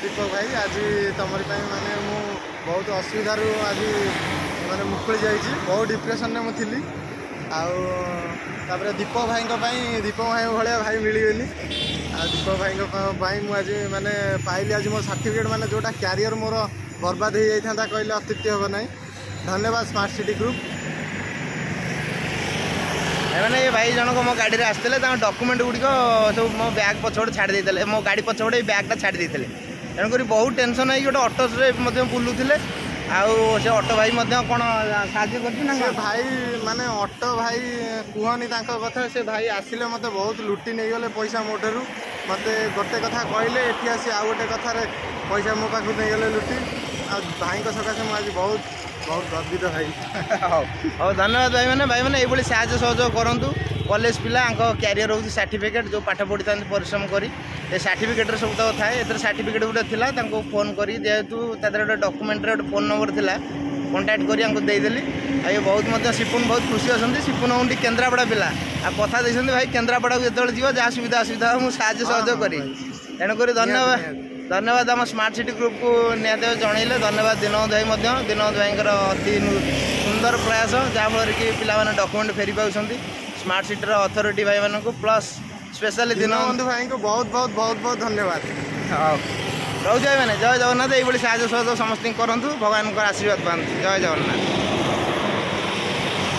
दीपक भाई आज तुमरी माने मु बहुत असुविधा आज माने मुकुली जाइए बहुत डिप्रेशन में मुझी आउे दीपक भाई दीपक भाई भाया भाई मिलगेनि दीपक भाई मुझे माने पाइली आज मोर सर्टिफिकेट माने जोटा क्यारियर मोर बर्बाद हो जाता कहले अत्युक्ति हम ना। धन्यवाद स्मार्ट सिटी ग्रुप। मैंने ये भाई जनक मो गाड़ी में आसते डॉक्यूमेंट गुड़िक सब मो बैग पछपटे छाड़ी मो गाड़ी पछपटे बैगटा छाड़ी तेणुक बहुत टेंशन है गोटे ऑटो से बुलूले से ऑटो भाई कौन साहय भाई माने ऑटो भाई कहनी कथा से भाई आसिले मत बहुत लुटी नहीं गले पैसा मो ठू मत गोटे कथा कहले ये आसी आ गोटे कथार पैसा मो पाक नहीं गले लुटी भाई सकाशे मुझे बहुत बहुत गर्वित भाई। हाँ धन्यवाद भाई मैंने ये साहय सहयोग करूँ कॉलेज पिला क्यारियर हूँ सर्टिफिकेट जो पाठ पढ़ी था परिश्रम कर सर्टिफिकेट सब तक थाए सर्टिफिकेट गोटे थी फोन कर जेहेतु गोटे डॉक्यूमेंट गोटे फोन नंबर था कंटाक्ट करदेली ये बहुत सिपुन बहुत खुशी अच्छा सिपुन हूँ केन्द्रापड़ा पिला कथा देखते भाई केन्द्रापड़ा को जो जीव जहाँ सुविधा असुविधा मुझे साहय सहयोग करी तेणुक धन्यवाद धन्यवाद आम स्मार्ट सिटी ग्रुप को निहत जनइले धन्यवाद दिनोद भाई दिनोद भाई अति सुंदर प्रयास जहाँफल कि पिला डॉक्यूमेंट फेरी पाँच स्मार्ट सिटी अथॉरिटी भाई मान प्लस स्पेशली दीनबंधु भाई को बहुत बहुत बहुत बहुत धन्यवाद। हाँ रोचे मैंने जय जगन्नाथ ये साहय सहयोग समस्त करूँ भगवान आशीर्वाद पाते जय जगन्नाथ।